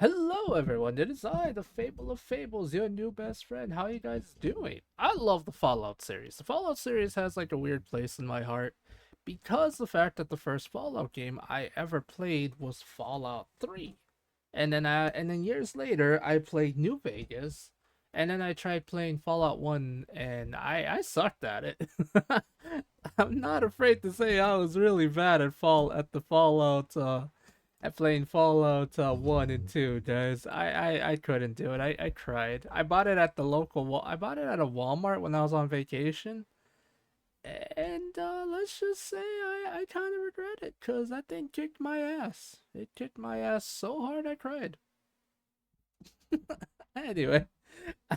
Hello everyone, it is I, the Fable of Fables, your new best friend. How are you guys doing? I love the Fallout series. The Fallout series has like a weird place in my heart because the fact that the first Fallout game I ever played was Fallout 3. And then years later I played New Vegas, and then I tried playing Fallout 1 and I sucked at it. I'm not afraid to say I was really bad at the Fallout at playing Fallout 1 and 2, guys. I couldn't do it. I tried. I bought it at the I bought it at a Walmart when I was on vacation. And let's just say I kind of regret it because that thing kicked my ass. It kicked my ass so hard I cried. Anyway,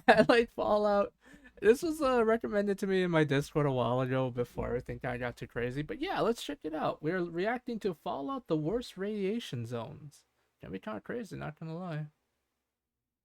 I like Fallout. This was recommended to me in my Discord a while ago before everything kind of got too crazy. But yeah, let's check it out. We're reacting to Fallout: The Worst Radiation Zones. Gonna be kind of crazy, not gonna lie.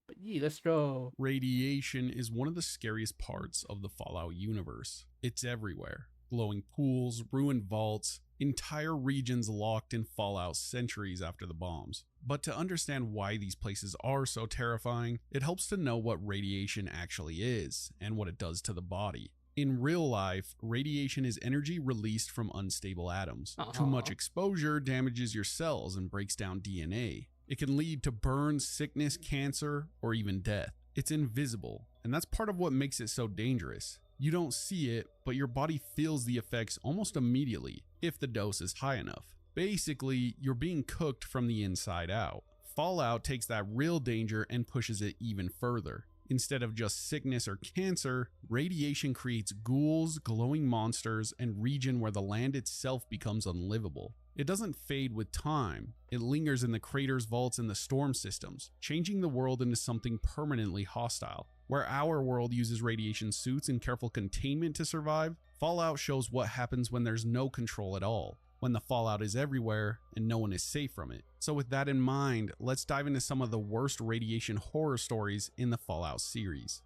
But yeah, let's go. Radiation is one of the scariest parts of the Fallout universe. It's everywhere. Glowing pools, ruined vaults, entire regions locked in fallout centuries after the bombs. But to understand why these places are so terrifying, it helps to know what radiation actually is and what it does to the body. In real life, radiation is energy released from unstable atoms. Too much exposure damages your cells and breaks down DNA. It can lead to burns, sickness, cancer, or even death. It's invisible, and that's part of what makes it so dangerous. You don't see it, but your body feels the effects almost immediately, if the dose is high enough. Basically, you're being cooked from the inside out. Fallout takes that real danger and pushes it even further. Instead of just sickness or cancer, radiation creates ghouls, glowing monsters, and region where the land itself becomes unlivable. It doesn't fade with time. It lingers in the craters, vaults, and the storm systems, changing the world into something permanently hostile. Where our world uses radiation suits and careful containment to survive, Fallout shows what happens when there's no control at all, when the fallout is everywhere and no one is safe from it. So with that in mind, let's dive into some of the worst radiation horror stories in the Fallout series.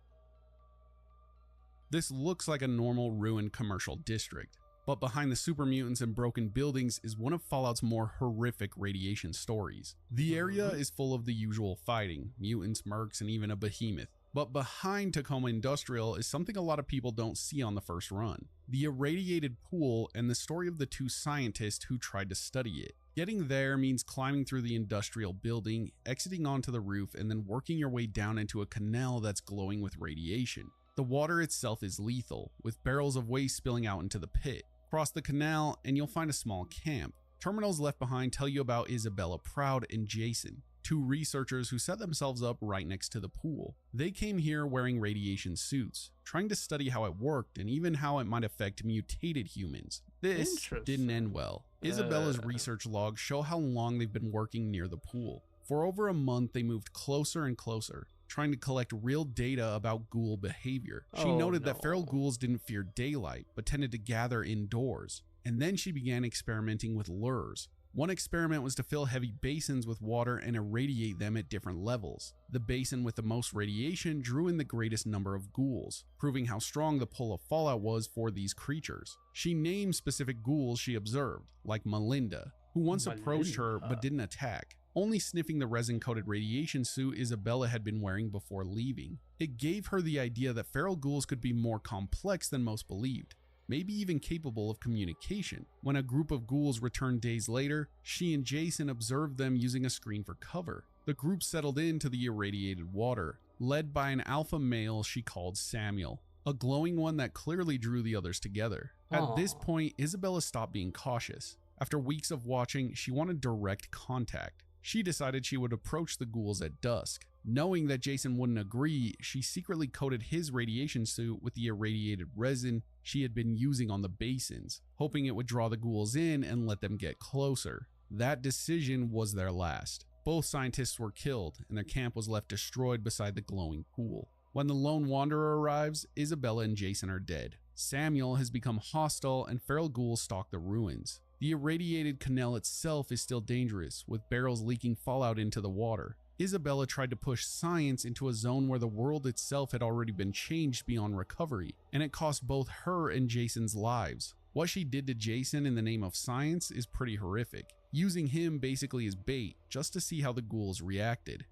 This looks like a normal ruined commercial district, but behind the super mutants and broken buildings is one of Fallout's more horrific radiation stories. The area is full of the usual fighting, mutants, mercs, and even a behemoth. But behind Tacoma Industrial is something a lot of people don't see on the first run: the irradiated pool and the story of the two scientists who tried to study it. Getting there means climbing through the industrial building, exiting onto the roof, and then working your way down into a canal that's glowing with radiation. The water itself is lethal, with barrels of waste spilling out into the pit. Cross the canal and you'll find a small camp. Terminals left behind tell you about Isabella Proud and Jason, two researchers who set themselves up right next to the pool. They came here wearing radiation suits, trying to study how it worked and even how it might affect mutated humans. This didn't end well. Isabella's research logs show how long they've been working near the pool. For over a month, they moved closer and closer, trying to collect real data about ghoul behavior. She noted that feral ghouls didn't fear daylight, but tended to gather indoors. And then she began experimenting with lures. One experiment was to fill heavy basins with water and irradiate them at different levels. The basin with the most radiation drew in the greatest number of ghouls, proving how strong the pull of Fallout was for these creatures. She named specific ghouls she observed, like Melinda, who once approached her but didn't attack, only sniffing the resin-coated radiation suit Isabella had been wearing before leaving. It gave her the idea that feral ghouls could be more complex than most believed, maybe even capable of communication. When a group of ghouls returned days later, she and Jason observed them using a screen for cover. The group settled into the irradiated water, led by an alpha male she called Samuel, a glowing one that clearly drew the others together. At this point, Isabella stopped being cautious. After weeks of watching, she wanted direct contact. She decided she would approach the ghouls at dusk. Knowing that Jason wouldn't agree, she secretly coated his radiation suit with the irradiated resin she had been using on the basins, hoping it would draw the ghouls in and let them get closer. That decision was their last. Both scientists were killed, and their camp was left destroyed beside the glowing pool. When the lone wanderer arrives, Isabella and Jason are dead. Samuel has become hostile, and feral ghouls stalk the ruins. The irradiated canal itself is still dangerous, with barrels leaking fallout into the water. Isabella tried to push science into a zone where the world itself had already been changed beyond recovery, and it cost both her and Jason's lives. What she did to Jason in the name of science is pretty horrific, using him basically as bait just to see how the ghouls reacted.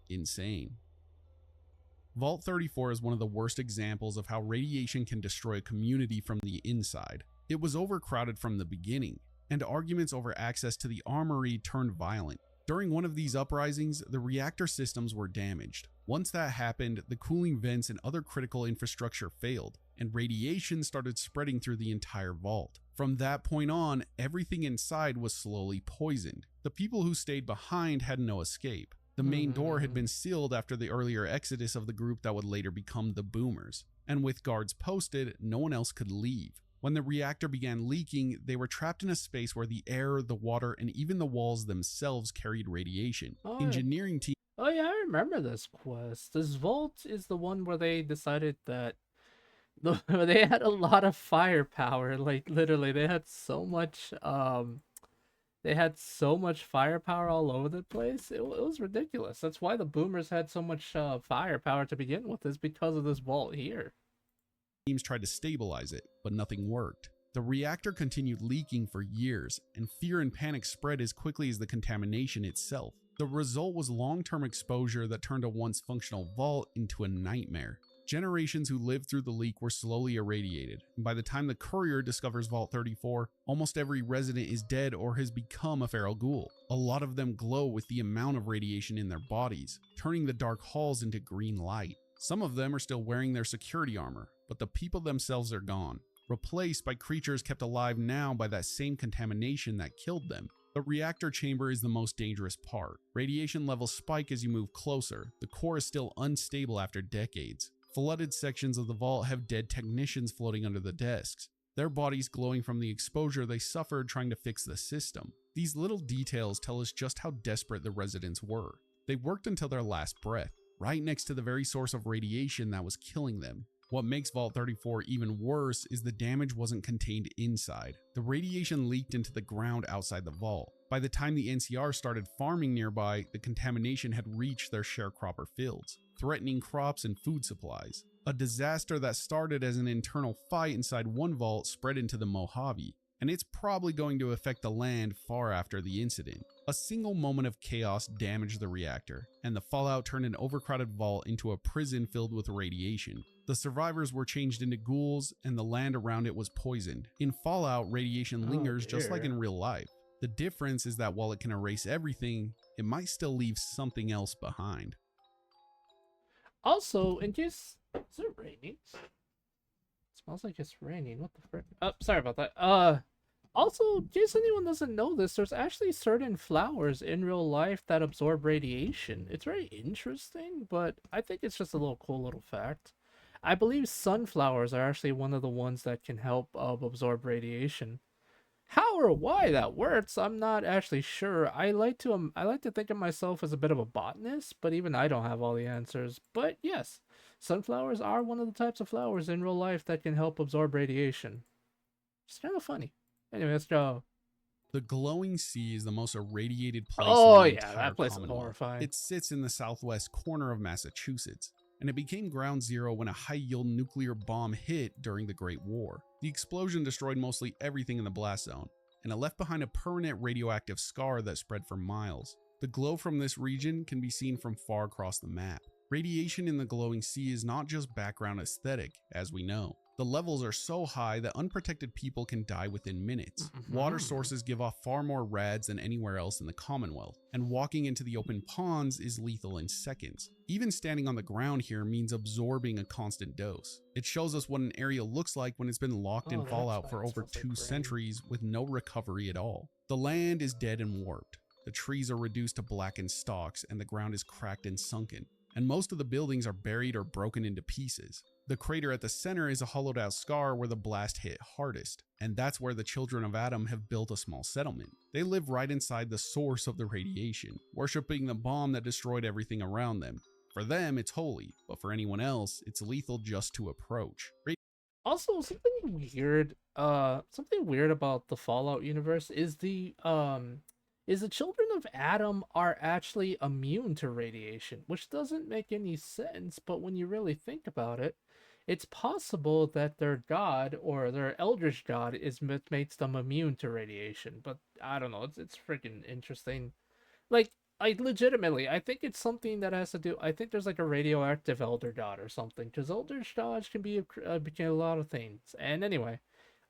insane. Vault 34 is one of the worst examples of how radiation can destroy a community from the inside. It was overcrowded from the beginning, and arguments over access to the armory turned violent. During one of these uprisings, the reactor systems were damaged. Once that happened, the cooling vents and other critical infrastructure failed, and radiation started spreading through the entire vault. From that point on, everything inside was slowly poisoned. The people who stayed behind had no escape. The main door had been sealed after the earlier exodus of the group that would later become the Boomers, and with guards posted, no one else could leave. When the reactor began leaking, they were trapped in a space where the air, the water, and even the walls themselves carried radiation. Engineering teams Oh yeah, I remember this quest. This vault is the one where they decided that they had a lot of firepower. Like literally, they had so much firepower all over the place. It was ridiculous. That's why the Boomers had so much firepower to begin with, is because of this vault here. Teams tried to stabilize it, but nothing worked. The reactor continued leaking for years, and fear and panic spread as quickly as the contamination itself. The result was long-term exposure that turned a once functional vault into a nightmare. Generations who lived through the leak were slowly irradiated, and by the time the courier discovers Vault 34, almost every resident is dead or has become a feral ghoul. A lot of them glow with the amount of radiation in their bodies, turning the dark halls into green light. Some of them are still wearing their security armor, but the people themselves are gone, replaced by creatures kept alive now by that same contamination that killed them. The reactor chamber is the most dangerous part. Radiation levels spike as you move closer. The core is still unstable after decades. Flooded sections of the vault have dead technicians floating under the desks, their bodies glowing from the exposure they suffered trying to fix the system. These little details tell us just how desperate the residents were. They worked until their last breath, right next to the very source of radiation that was killing them. What makes Vault 34 even worse is the damage wasn't contained inside. The radiation leaked into the ground outside the vault. By the time the NCR started farming nearby, the contamination had reached their sharecropper fields, threatening crops and food supplies. A disaster that started as an internal fight inside one vault spread into the Mojave, and it's probably going to affect the land far after the incident. A single moment of chaos damaged the reactor, and the fallout turned an overcrowded vault into a prison filled with radiation. The survivors were changed into ghouls, and the land around it was poisoned. In Fallout, radiation lingers just like in real life. The difference is that while it can erase everything, it might still leave something else behind. Also, in case... Is it raining? It smells like it's raining. What the frick? Oh, sorry about that. Also, in case anyone doesn't know this, there's actually certain flowers in real life that absorb radiation. It's very interesting, but I think it's just a little cool little fact. I believe sunflowers are actually one of the ones that can help absorb radiation. How or why that works, I'm not actually sure. I like to think of myself as a bit of a botanist, but even I don't have all the answers. But yes, sunflowers are one of the types of flowers in real life that can help absorb radiation. It's kind of funny. Anyway, let's go. The glowing sea is the most irradiated place Oh in the yeah, entire that place is Commonwealth. horrifying. It sits in the southwest corner of Massachusetts, and it became ground zero when a high-yield nuclear bomb hit during the Great War. The explosion destroyed mostly everything in the blast zone, and it left behind a permanent radioactive scar that spread for miles. The glow from this region can be seen from far across the map. Radiation in the glowing sea is not just background aesthetic, as we know. The levels are so high that unprotected people can die within minutes. Water sources give off far more rads than anywhere else in the Commonwealth, and walking into the open ponds is lethal in seconds. Even standing on the ground here means absorbing a constant dose. It shows us what an area looks like when it's been locked in Fallout for over 2 centuries with no recovery at all. The land is dead and warped. The trees are reduced to blackened stalks, and the ground is cracked and sunken, and most of the buildings are buried or broken into pieces. The crater at the center is a hollowed out scar where the blast hit hardest, and that's where the children of Adam have built a small settlement. They live right inside the source of the radiation, worshipping the bomb that destroyed everything around them. For them, it's holy, but for anyone else, it's lethal just to approach. Also, something weird about the Fallout universe is the children of Adam are actually immune to radiation, which doesn't make any sense, but when you really think about it, it's possible that their god or their eldritch god makes them immune to radiation. But I don't know, it's freaking interesting. Like, Like legitimately, I think it's something that has to do. I think there's like a radioactive elder dot or something, because elder dots can be a lot of things. And anyway,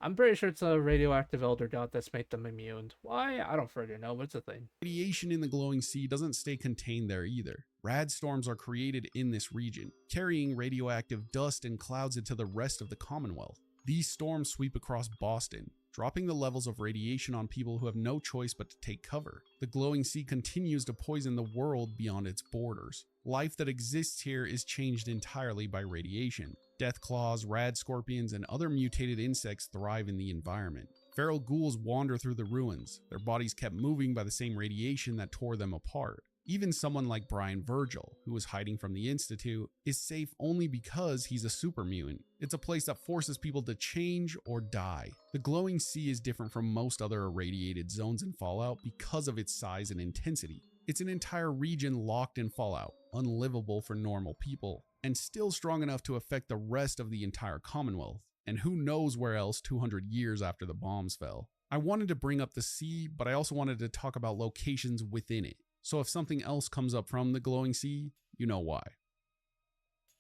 I'm pretty sure it's a radioactive elder dot that's made them immune. Why? I don't further know, but it's a thing. Radiation in the glowing sea doesn't stay contained there either. Rad storms are created in this region, carrying radioactive dust and clouds into the rest of the Commonwealth. These storms sweep across Boston, dropping the levels of radiation on people who have no choice but to take cover. The glowing sea continues to poison the world beyond its borders. Life that exists here is changed entirely by radiation. Death claws, rad scorpions, and other mutated insects thrive in the environment. Feral ghouls wander through the ruins, their bodies kept moving by the same radiation that tore them apart. Even someone like Brian Virgil, who was hiding from the Institute, is safe only because he's a super mutant. It's a place that forces people to change or die. The glowing sea is different from most other irradiated zones in Fallout because of its size and intensity. It's an entire region locked in Fallout, unlivable for normal people, and still strong enough to affect the rest of the entire Commonwealth. And who knows where else 200 years after the bombs fell. I wanted to bring up the sea, but I also wanted to talk about locations within it. So if something else comes up from the glowing sea, you know why.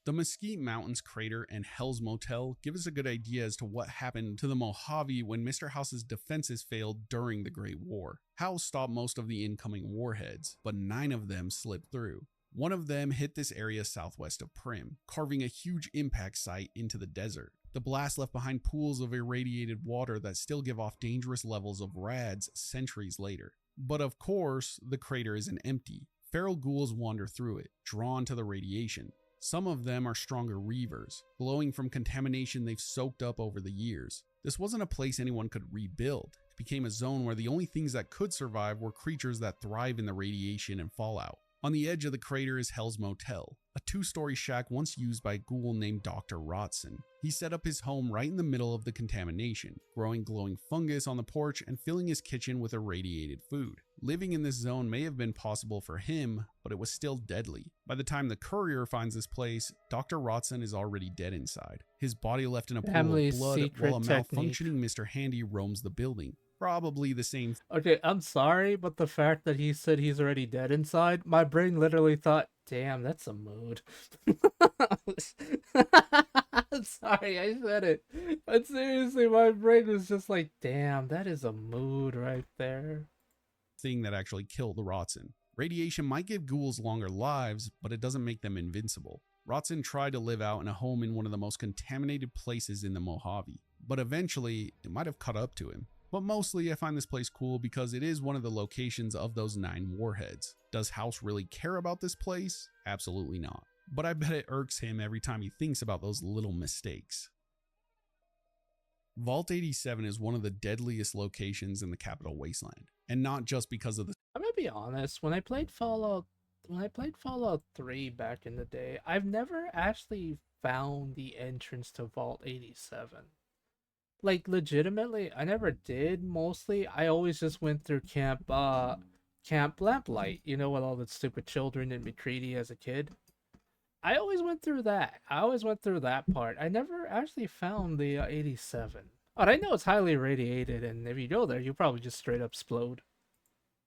The Mesquite Mountains crater and Hell's Motel give us a good idea as to what happened to the Mojave when Mr. House's defenses failed during the Great War. House stopped most of the incoming warheads, but 9 of them slipped through. One of them hit this area southwest of Prim, carving a huge impact site into the desert. The blast left behind pools of irradiated water that still give off dangerous levels of rads centuries later. But of course, the crater isn't empty. Feral ghouls wander through it, drawn to the radiation. Some of them are stronger reavers, glowing from contamination they've soaked up over the years. This wasn't a place anyone could rebuild. It became a zone where the only things that could survive were creatures that thrive in the radiation and fallout. On the edge of the crater is Hell's Motel, a 2-story shack once used by a ghoul named Dr. Rotson. He set up his home right in the middle of the contamination, growing glowing fungus on the porch and filling his kitchen with irradiated food. Living in this zone may have been possible for him, but it was still deadly. By the time the courier finds this place, Dr. Rotson is already dead inside. His body left in a pool Family of blood secret while a technique. malfunctioning Mr. Handy roams the building. Probably the same. Okay, I'm sorry, but the fact that he said he's already dead inside, my brain literally thought, damn, that's a mood. I'm sorry, I said it. But seriously, my brain was just like, damn, that is a mood right there. Thing that actually killed Rotson. Radiation might give ghouls longer lives, but it doesn't make them invincible. Rotson tried to live out in a home in one of the most contaminated places in the Mojave, but eventually it might have caught up to him. But mostly I find this place cool because it is one of the locations of those 9 warheads. Does House really care about this place? Absolutely not. But I bet it irks him every time he thinks about those little mistakes. Vault 87 is one of the deadliest locations in the Capital Wasteland, and not just because of the I'm gonna be honest, when I played Fallout 3 back in the day, I've never actually found the entrance to Vault 87. Like legitimately, I never did. Mostly, I always just went through Camp Lamplight. You know, with all the stupid children in McCready as a kid. I always went through that. I always went through that part. I never actually found the 87. But I know it's highly irradiated, and if you go there, you probably just straight up explode.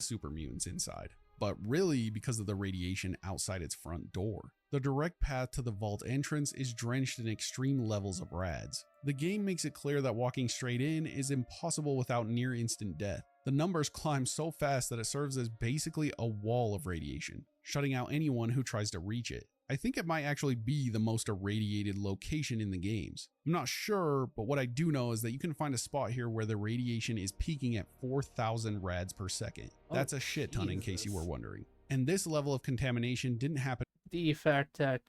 super mutants inside, but really because of the radiation outside its front door. The direct path to the vault entrance is drenched in extreme levels of rads. The game makes it clear that walking straight in is impossible without near instant death. The numbers climb so fast that it serves as basically a wall of radiation, shutting out anyone who tries to reach it. I think it might actually be the most irradiated location in the games. I'm not sure, but what I do know is that you can find a spot here where the radiation is peaking at 4,000 rads per second. That's a shit ton in case you were wondering. And this level of contamination didn't happen. The fact that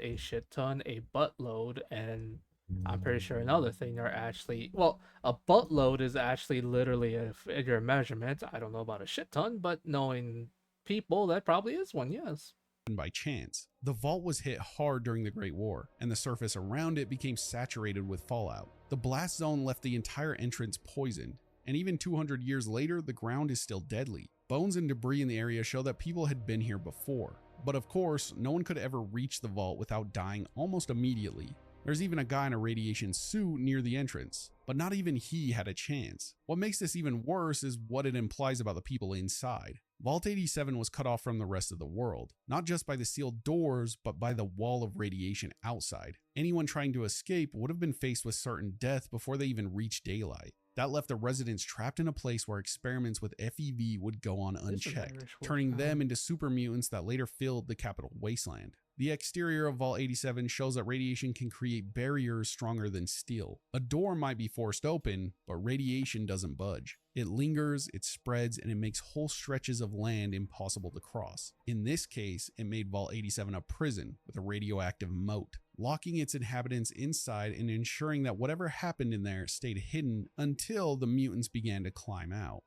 a shit ton, a buttload, and I'm pretty sure another thing are actually, well, a buttload is actually literally a figure of measurement. I don't know about a shit ton, but knowing people, that probably is one, yes. By chance. The vault was hit hard during the Great War, and the surface around it became saturated with fallout. The blast zone left the entire entrance poisoned, and even 200 years later, the ground is still deadly. Bones and debris in the area show that people had been here before. But of course, no one could ever reach the vault without dying almost immediately. There's even a guy in a radiation suit near the entrance, but not even he had a chance. What makes this even worse is what it implies about the people inside. Vault 87 was cut off from the rest of the world, not just by the sealed doors, but by the wall of radiation outside. Anyone trying to escape would have been faced with certain death before they even reached daylight. That left the residents trapped in a place where experiments with FEV would go on unchecked, turning them into super mutants that later filled the capital wasteland. The exterior of Vault 87 shows that radiation can create barriers stronger than steel. A door might be forced open, but radiation doesn't budge. It lingers, it spreads, and it makes whole stretches of land impossible to cross. In this case, it made Vault 87 a prison with a radioactive moat, locking its inhabitants inside and ensuring that whatever happened in there stayed hidden until the mutants began to climb out.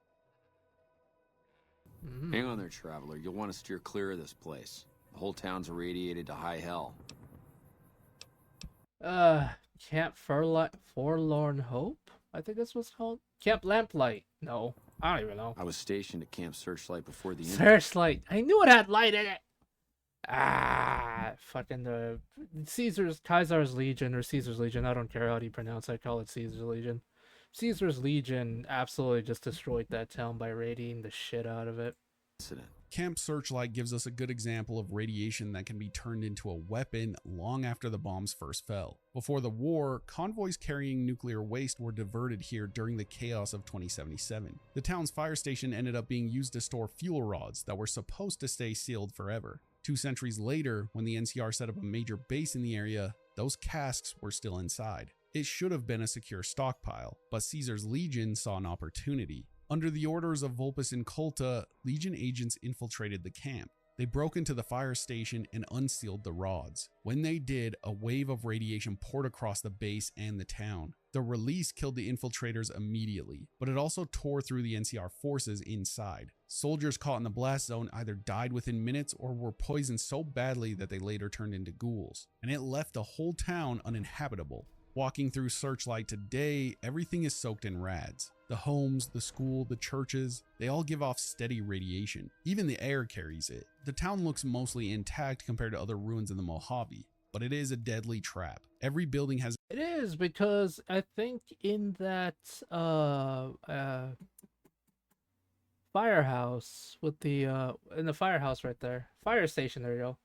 Hang on there, traveler. You'll want to steer clear of this place. The whole town's irradiated to high hell. Camp Forlorn Hope? I think that's what's called. Camp Lamplight. No, I don't even know. I was stationed at Camp Searchlight before the Searchlight. I knew it had light in it. Fucking the Caesar's Legion or Caesar's Legion. I don't care how you pronounce it. I call it Caesar's Legion. Caesar's Legion absolutely just destroyed that town by radiating the shit out of it. incident. Camp Searchlight gives us a good example of radiation that can be turned into a weapon long after the bombs first fell. Before the war, convoys carrying nuclear waste were diverted here during the chaos of 2077. The town's fire station ended up being used to store fuel rods that were supposed to stay sealed forever. 2 centuries later, when the NCR set up a major base in the area, those casks were still inside. It should have been a secure stockpile, but Caesar's Legion saw an opportunity. Under the orders of Vulpes and Colta, Legion agents infiltrated the camp. They broke into the fire station and unsealed the rods. When they did, a wave of radiation poured across the base and the town. The release killed the infiltrators immediately, but it also tore through the NCR forces inside. Soldiers caught in the blast zone either died within minutes or were poisoned so badly that they later turned into ghouls, and it left the whole town uninhabitable. Walking through Searchlight today, everything is soaked in rads. The homes, the school, the churches, they all give off steady radiation. Even the air carries it. The town looks mostly intact compared to other ruins in the Mojave, but it is a deadly trap. Every building has... It is, because I think in that firehouse with the in the firehouse right there, fire station, there you go.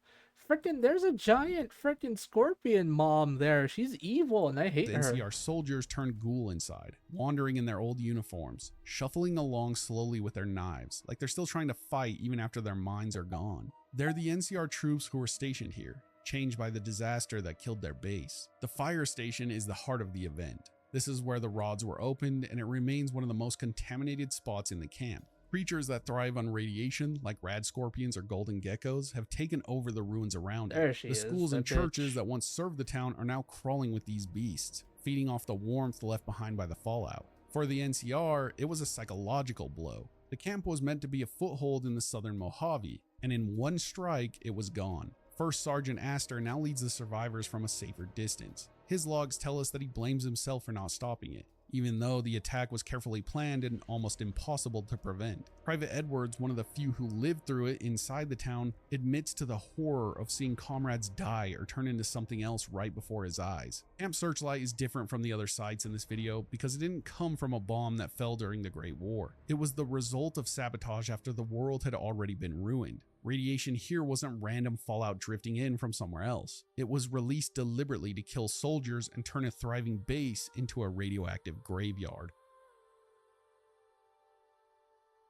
Frickin' there's a giant frickin' scorpion mom there. She's evil and I hate her. The NCR soldiers turned ghoul inside, wandering in their old uniforms, shuffling along slowly with their knives, like they're still trying to fight even after their minds are gone. They're the NCR troops who were stationed here, changed by the disaster that killed their base. The fire station is the heart of the event. This is where the rods were opened, and it remains one of the most contaminated spots in the camp. Creatures that thrive on radiation, like rad scorpions or golden geckos, have taken over the ruins around it. The schools and churches that once served the town are now crawling with these beasts, feeding off the warmth left behind by the fallout. For the NCR, it was a psychological blow. The camp was meant to be a foothold in the southern Mojave, and in one strike, it was gone. First Sergeant Astor now leads the survivors from a safer distance. His logs tell us that he blames himself for not stopping it, even though the attack was carefully planned and almost impossible to prevent. Private Edwards, one of the few who lived through it inside the town, admits to the horror of seeing comrades die or turn into something else right before his eyes. Camp Searchlight is different from the other sites in this video because it didn't come from a bomb that fell during the Great War. It was the result of sabotage after the world had already been ruined. Radiation here wasn't random fallout drifting in from somewhere else. It was released deliberately to kill soldiers and turn a thriving base into a radioactive graveyard.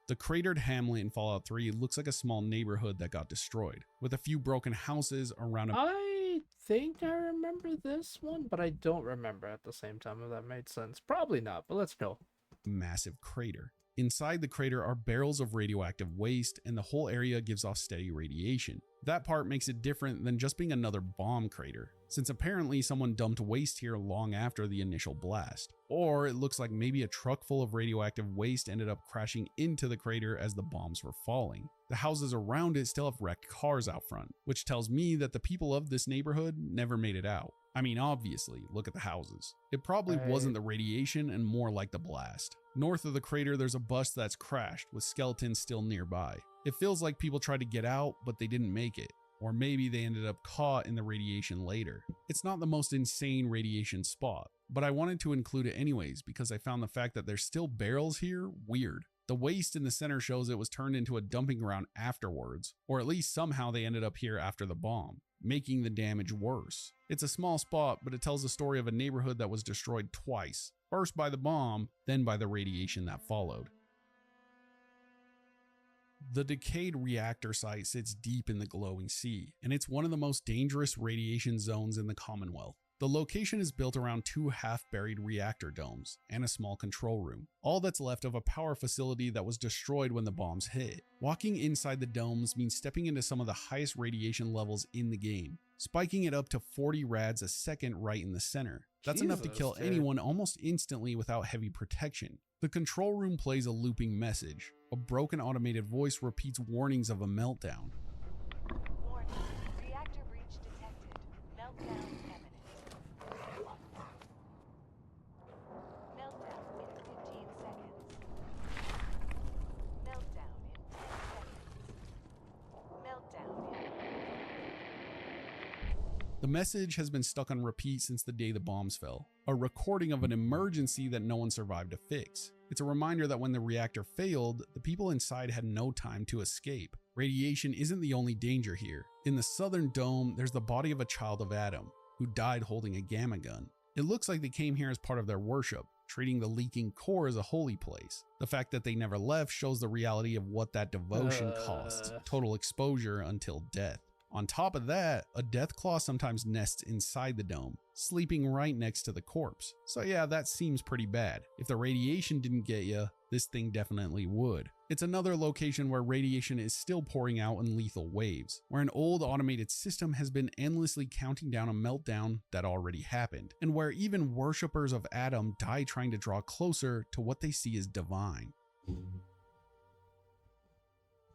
The cratered hamlet in Fallout 3 looks like a small neighborhood that got destroyed, with a few broken houses around a... I think I remember this one, but I don't remember at the same time, if that made sense. Probably not, but let's go. Massive crater. Inside the crater are barrels of radioactive waste, and the whole area gives off steady radiation. That part makes it different than just being another bomb crater, since apparently someone dumped waste here long after the initial blast. Or it looks like maybe a truck full of radioactive waste ended up crashing into the crater as the bombs were falling. The houses around it still have wrecked cars out front, which tells me that the people of this neighborhood never made it out. I mean, obviously, look at the houses. It probably wasn't the radiation and more like the blast. North of the crater, there's a bus that's crashed with skeletons still nearby. It feels like people tried to get out, but they didn't make it. Or maybe they ended up caught in the radiation later. It's not the most insane radiation spot, but I wanted to include it anyways because I found the fact that there's still barrels here weird. The waste in the center shows it was turned into a dumping ground afterwards, or at least somehow they ended up here after the bomb, making the damage worse. It's a small spot, but it tells the story of a neighborhood that was destroyed twice, first by the bomb, then by the radiation that followed. The decayed reactor site sits deep in the glowing sea, and it's one of the most dangerous radiation zones in the Commonwealth. The location is built around 2 half-buried reactor domes and a small control room, all that's left of a power facility that was destroyed when the bombs hit. Walking inside the domes means stepping into some of the highest radiation levels in the game, spiking it up to 40 rads a second right in the center. That's enough to kill anyone almost instantly without heavy protection. The control room plays a looping message. A broken automated voice repeats warnings of a meltdown. Warning. Reactor breach detected. Meltdown imminent. Meltdown in 15 seconds. Meltdown in 10 seconds. Meltdown in... The message has been stuck on repeat since the day the bombs fell, a recording of an emergency that no one survived to fix. It's a reminder that when the reactor failed, the people inside had no time to escape. Radiation isn't the only danger here. In the southern dome, there's the body of a child of Adam, who died holding a gamma gun. It looks like they came here as part of their worship, treating the leaking core as a holy place. The fact that they never left shows the reality of what that devotion costs, total exposure until death. On top of that, a deathclaw sometimes nests inside the dome, sleeping right next to the corpse. So yeah, that seems pretty bad. If the radiation didn't get you, this thing definitely would. It's another location where radiation is still pouring out in lethal waves, where an old automated system has been endlessly counting down a meltdown that already happened, and where even worshippers of Adam die trying to draw closer to what they see as divine.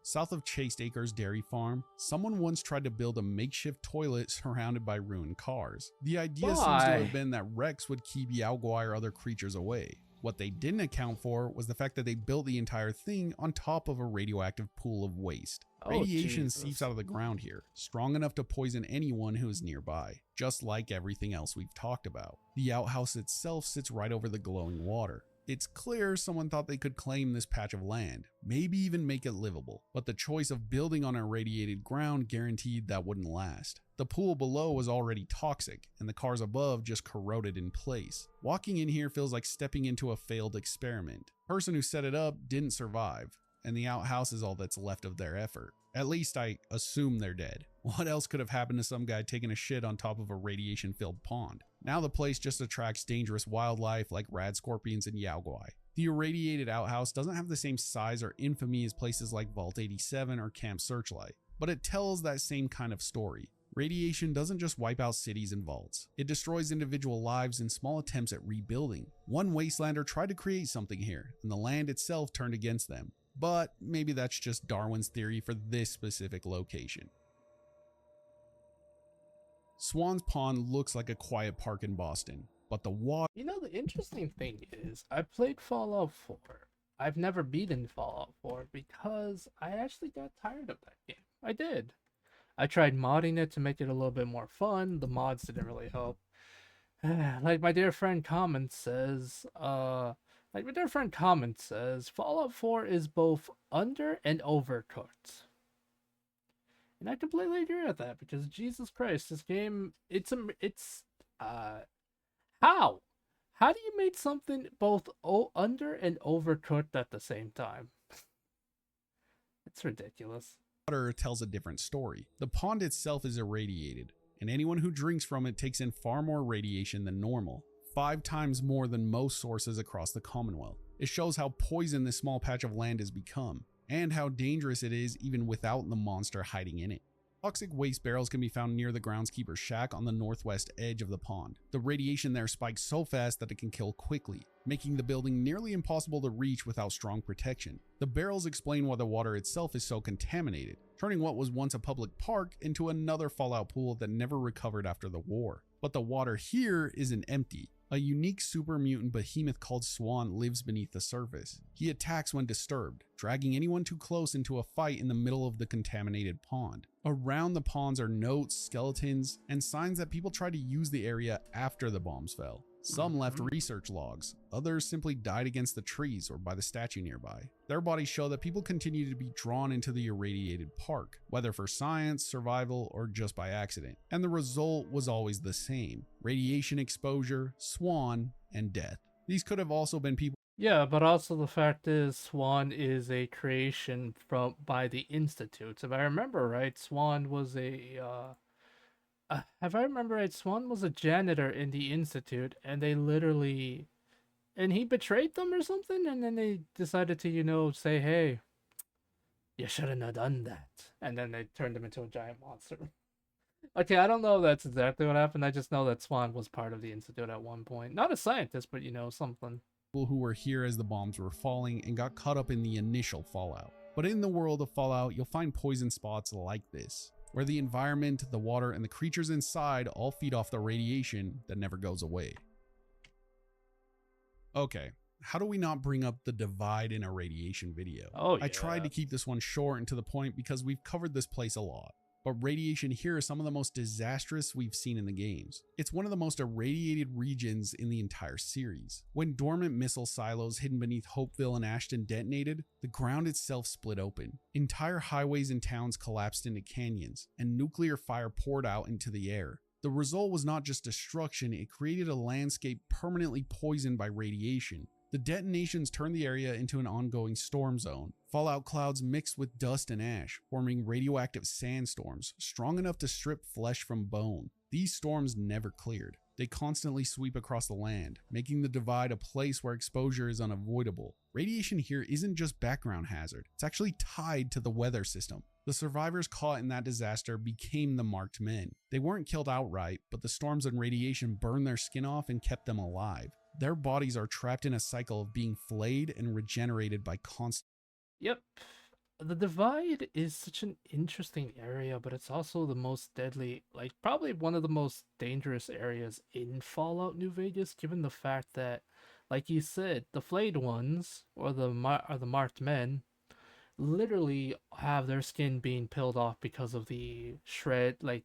South of Chased Acres Dairy Farm, someone once tried to build a makeshift toilet surrounded by ruined cars. The idea seems to have been that Rex would keep Yaogwai or other creatures away. What they didn't account for was the fact that they built the entire thing on top of a radioactive pool of waste. Radiation seeps out of the ground here, strong enough to poison anyone who is nearby, just like everything else we've talked about. The outhouse itself sits right over the glowing water. It's clear someone thought they could claim this patch of land, maybe even make it livable, but the choice of building on irradiated ground guaranteed that wouldn't last. The pool below was already toxic, and the cars above just corroded in place. Walking in here feels like stepping into a failed experiment. The person who set it up didn't survive, and the outhouse is all that's left of their effort. At least I assume they're dead. What else could have happened to some guy taking a shit on top of a radiation-filled pond? Now the place just attracts dangerous wildlife like rad scorpions and Yaogwai. The irradiated outhouse doesn't have the same size or infamy as places like Vault 87 or Camp Searchlight, but it tells that same kind of story. Radiation doesn't just wipe out cities and vaults. It destroys individual lives in small attempts at rebuilding. One wastelander tried to create something here, and the land itself turned against them. But maybe that's just Darwin's theory for this specific location. Swan's Pond looks like a quiet park in Boston, but the water... You know, the interesting thing is, I played Fallout 4. I've never beaten Fallout 4 because I actually got tired of that game. I did. I tried modding it to make it a little bit more fun. The mods didn't really help. Like my dear friend Comment says, Fallout 4 is both under and overcooked. And I completely agree with that because Jesus Christ, this game, how? How do you make something both under and overcooked at the same time? It's ridiculous. Water tells a different story. The pond itself is irradiated, and anyone who drinks from it takes in far more radiation than normal, 5 times more than most sources across the Commonwealth. It shows how poisoned this small patch of land has become, and how dangerous it is even without the monster hiding in it. Toxic waste barrels can be found near the groundskeeper's shack on the northwest edge of the pond. The radiation there spikes so fast that it can kill quickly, making the building nearly impossible to reach without strong protection. The barrels explain why the water itself is so contaminated, turning what was once a public park into another Fallout pool that never recovered after the war. But the water here isn't empty. A unique super mutant behemoth called Swan lives beneath the surface. He attacks when disturbed, dragging anyone too close into a fight in the middle of the contaminated pond. Around the ponds are notes, skeletons, and signs that people tried to use the area after the bombs fell. Some left Mhm. research logs, others simply died against the trees or by the statue nearby. Their bodies show that people continue to be drawn into the irradiated park, whether for science, survival, or just by accident. And the result was always the same: radiation exposure, swan, and death. These could have also been people Yeah, but also the fact is, Swan is a creation by the Institutes. If I remember right, Swan was if I remember right, Swan was a janitor in the Institute, and they literally, and he betrayed them or something, and then they decided to, say, hey, you shouldn't have done that, and then they turned him into a giant monster. Okay, I don't know if that's exactly what happened. I just know that Swan was part of the Institute at one point. Not a scientist, but something. who were here as the bombs were falling and got caught up in the initial fallout. But in the world of Fallout, you'll find poison spots like this, where the environment, the water, and the creatures inside all feed off the radiation that never goes away. Okay, how do we not bring up the divide in a radiation video? Oh, I tried yeah. to keep this one short and to the point because we've covered this place a lot. But radiation here is some of the most disastrous we've seen in the games. It's one of the most irradiated regions in the entire series. When dormant missile silos hidden beneath Hopeville and Ashton detonated, the ground itself split open. Entire highways and towns collapsed into canyons, and nuclear fire poured out into the air. The result was not just destruction, it created a landscape permanently poisoned by radiation. The detonations turned the area into an ongoing storm zone. Fallout clouds mixed with dust and ash, forming radioactive sandstorms, strong enough to strip flesh from bone. These storms never cleared. They constantly sweep across the land, making the divide a place where exposure is unavoidable. Radiation here isn't just background hazard, it's actually tied to the weather system. The survivors caught in that disaster became the marked men. They weren't killed outright, but the storms and radiation burned their skin off and kept them alive. Their bodies are trapped in a cycle of being flayed and regenerated by constant. Yep. The Divide is such an interesting area, but it's also the most deadly, like probably one of the most dangerous areas in Fallout New Vegas, given the fact that, like you said, the flayed ones or the marked men literally have their skin being peeled off because of the like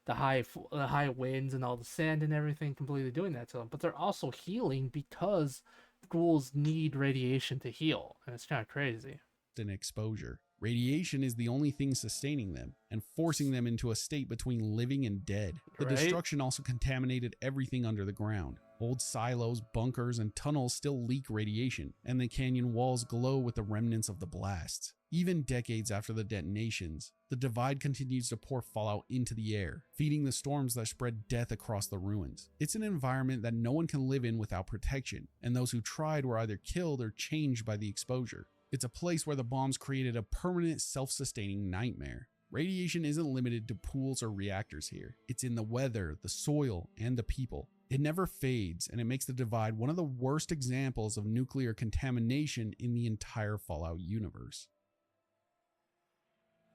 the high winds and all the sand and everything completely doing that to them. But they're also healing because ghouls need radiation to heal, and it's kind of crazy. Exposure. Radiation is the only thing sustaining them and forcing them into a state between living and dead. The Right? destruction also contaminated everything under the ground. Old silos, bunkers, and tunnels still leak radiation, and the canyon walls glow with the remnants of the blasts. Even decades after the detonations, the divide continues to pour fallout into the air, feeding the storms that spread death across the ruins. It's an environment that no one can live in without protection, and those who tried were either killed or changed by the exposure. It's a place where the bombs created a permanent self-sustaining nightmare. Radiation isn't limited to pools or reactors here. It's in the weather, the soil, and the people. It never fades, and it makes the divide one of the worst examples of nuclear contamination in the entire Fallout universe.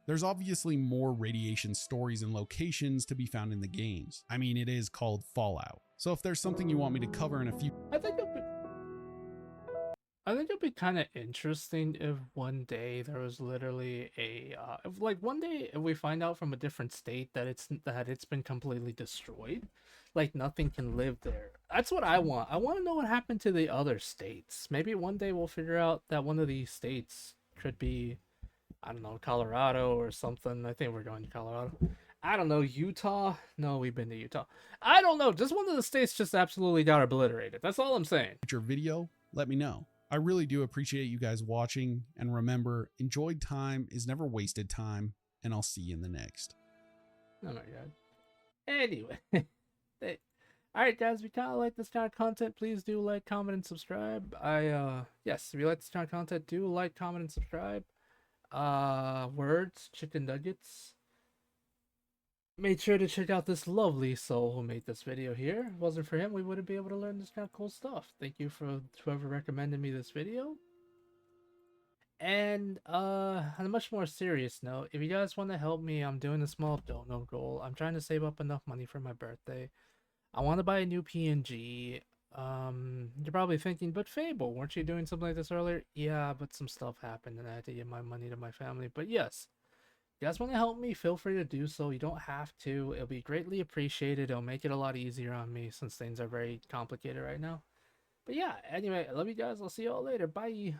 There's obviously more radiation stories and locations to be found in the games. I mean, it is called Fallout. So if there's something you want me to cover in a few I think it'd be kind of interesting if one day there was literally if we find out from a different state that it's been completely destroyed, like nothing can live there. That's what I want. I want to know what happened to the other states. Maybe one day we'll figure out that one of these states could be, I don't know, Colorado or something. I think we're going to Colorado. I don't know, Utah? No, we've been to Utah. I don't know. Just one of the states just absolutely got obliterated. That's all I'm saying. future video, let me know. I really do appreciate you guys watching, and remember, enjoyed time is never wasted time, and I'll see you in the next. Oh my god. Anyway. Alright guys, if you kind of like this kind of content, please do like, comment, and subscribe. Yes, if you like this kind of content, do like, comment, and subscribe. Words, chicken nuggets. Made sure to check out this lovely soul who made this video here. If it wasn't for him, we wouldn't be able to learn this kind of cool stuff. Thank you for whoever recommended me this video. And on a much more serious note, if you guys want to help me, I'm doing a small dono goal. I'm trying to save up enough money for my birthday. I want to buy a new PNG. You're probably thinking, but Fable, weren't you doing something like this earlier? Yeah, but some stuff happened and I had to give my money to my family. But yes, you guys want to help me, feel free to do so. You don't have to. It'll be greatly appreciated. It'll make it a lot easier on me since things are very complicated right now. But yeah, anyway, I love you guys. I'll see you all later. Bye.